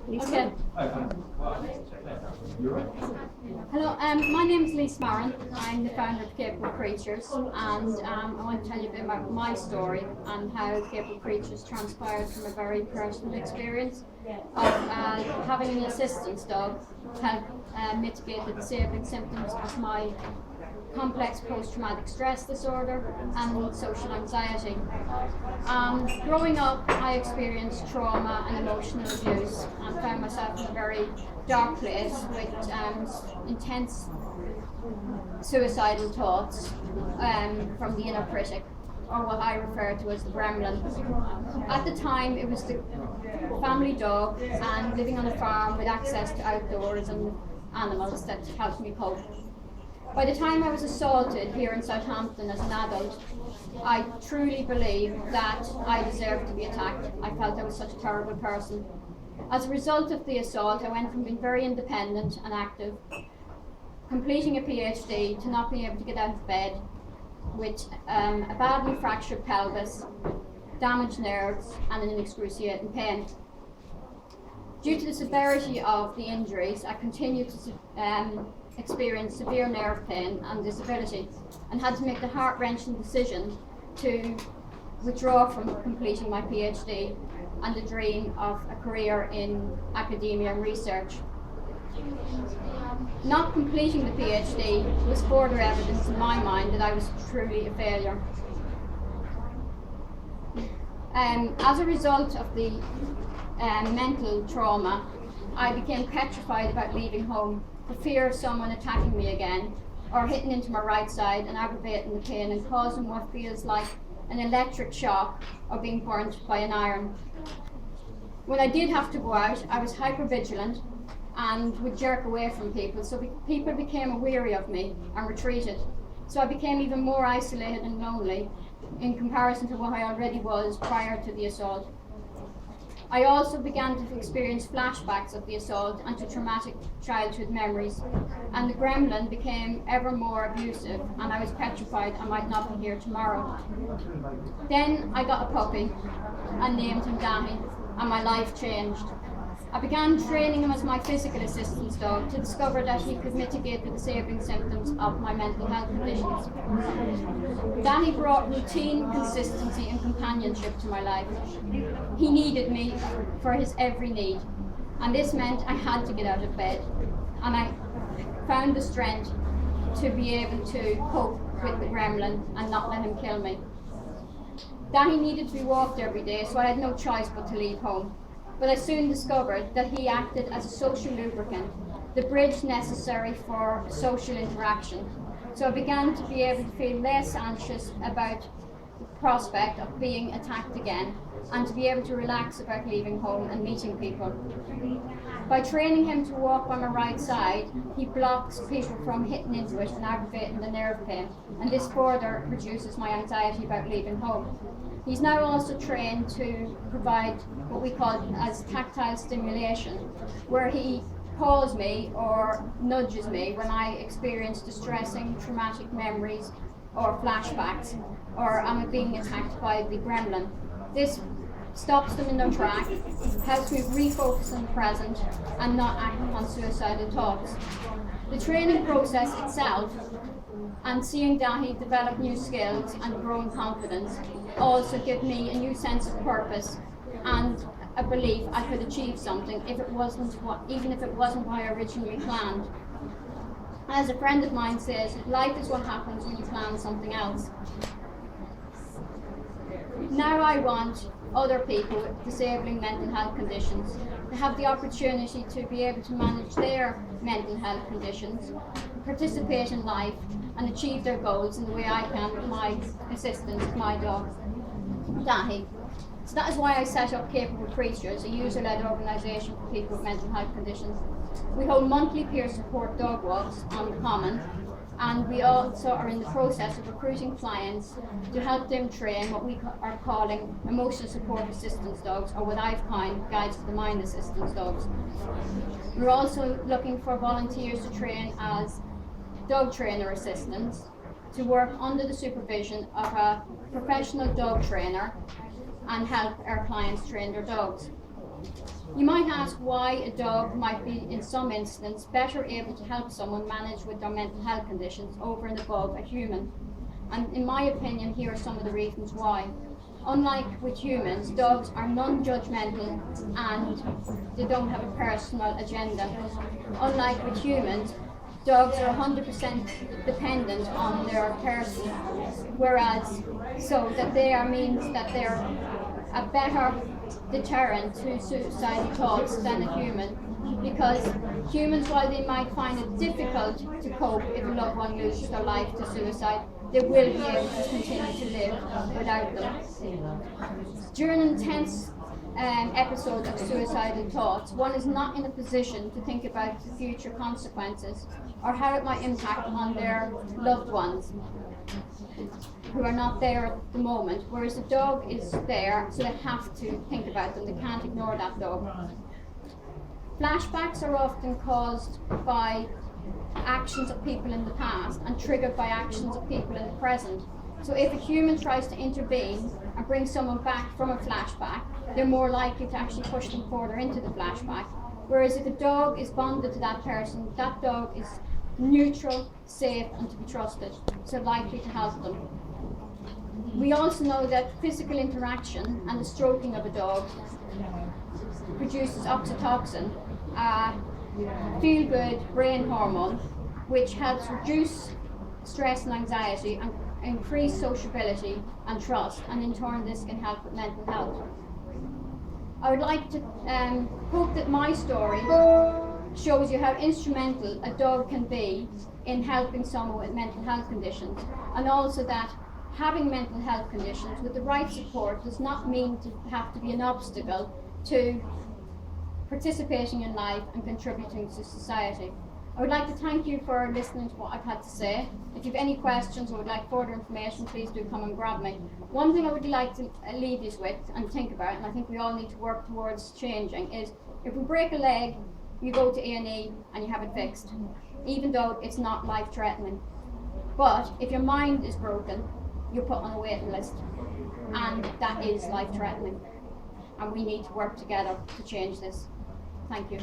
Okay. Hello, my name is Lise Marron. I'm the founder of Capable Creatures, and I want to tell you a bit about my story and how Capable Creatures transpired from a very personal experience of having an assistance dog help mitigate the disabling symptoms of my complex post-traumatic stress disorder and social anxiety. Growing up, I experienced trauma and emotional abuse and found myself in a very dark place with intense suicidal thoughts from the inner critic, or what I refer to as the gremlin. At the time, it was the family dog and living on a farm with access to outdoors and animals that helped me cope. By the time I was assaulted here in Southampton as an adult, I truly believed that I deserved to be attacked. I felt I was such a terrible person. As a result of the assault, I went from being very independent and active, completing a PhD, to not being able to get out of bed, with a badly fractured pelvis, damaged nerves, and an excruciating pain. Due to the severity of the injuries, I continued to experienced severe nerve pain and disability, and had to make the heart-wrenching decision to withdraw from completing my PhD and the dream of a career in academia and research. Not completing the PhD was further evidence in my mind that I was truly a failure. As a result of the mental trauma, I became petrified about leaving home for fear of someone attacking me again, or hitting into my right side and aggravating the pain and causing what feels like an electric shock or being burnt by an iron. When I did have to go out, I was hypervigilant and would jerk away from people, so people became wary of me and retreated. So I became even more isolated and lonely in comparison to what I already was prior to the assault. I also began to experience flashbacks of the assault and to traumatic childhood memories, and the gremlin became ever more abusive, and I was petrified I might not be here tomorrow. Then I got a puppy and named him Danny, and my life changed. I began training him as my physical assistance dog to discover that he could mitigate the disabling symptoms of my mental health conditions. Danny brought routine, consistency and companionship to my life. He needed me for his every need, and this meant I had to get out of bed, and I found the strength to be able to cope with the gremlin and not let him kill me. Danny needed to be walked every day, so I had no choice but to leave home. But I soon discovered that he acted as a social lubricant, the bridge necessary for social interaction. So I began to be able to feel less anxious about the prospect of being attacked again, and to be able to relax about leaving home and meeting people. By training him to walk by my right side, he blocks people from hitting into it and aggravating the nerve pain, and this further reduces my anxiety about leaving home. He's now also trained to provide what we call as tactile stimulation, where he calls me or nudges me when I experience distressing traumatic memories or flashbacks, or am being attacked by the gremlin. This stops them in their track, helps me refocus on the present and not act on suicidal thoughts. The training process itself and seeing Dahi develop new skills and grow in confidence also give me a new sense of purpose and a belief I could achieve something even if it wasn't what I originally planned. As a friend of mine says, life is what happens when you plan something else. Now I want other people with disabling mental health conditions to have the opportunity to be able to manage their mental health conditions, participate in life and achieve their goals in the way I can with my assistant, my dog, Dahi. So that is why I set up Capable Creatures, a user-led organisation for people with mental health conditions. We hold monthly peer support dog walks on the common, and we also are in the process of recruiting clients to help them train what we are calling emotional support assistance dogs, or what I've coined guides to the mind assistance dogs. We're also looking for volunteers to train as dog trainer assistants, to work under the supervision of a professional dog trainer and help our clients train their dogs. You might ask why a dog might be, in some instances, better able to help someone manage with their mental health conditions over and above a human. And in my opinion, here are some of the reasons why. Unlike with humans, dogs are non-judgmental and they don't have a personal agenda. Unlike with humans, dogs are 100% dependent on their person, whereas so that means that they're a better deterrent to suicidal thoughts than a human, because humans, while they might find it difficult to cope if a loved one loses their life to suicide, they will be able to continue to live without them. During an intense episode of suicidal thoughts, one is not in a position to think about the future consequences or how it might impact on their loved ones who are not there at the moment, whereas the dog is there, so they have to think about them. They can't ignore that dog. Flashbacks are often caused by actions of people in the past and triggered by actions of people in the present. So if a human tries to intervene and bring someone back from a flashback, they're more likely to actually push them further into the flashback. Whereas if a dog is bonded to that person, that dog is neutral, safe, and to be trusted, so likely to help them. We also know that physical interaction and the stroking of a dog produces oxytocin, a feel-good brain hormone, which helps reduce stress and anxiety and increase sociability and trust, and in turn this can help with mental health. I would like to hope that my story shows you how instrumental a dog can be in helping someone with mental health conditions, and also that having mental health conditions with the right support does not mean to have to be an obstacle to participating in life and contributing to society. I would like to thank you for listening to what I've had to say. If you have any questions or would like further information, please do come and grab me. One thing I would like to leave you with and think about, and I think we all need to work towards changing, is if we break a leg, you go to A&E and you have it fixed, even though it's not life-threatening. But if your mind is broken, you're put on a waiting list, and that is life-threatening. And we need to work together to change this. Thank you.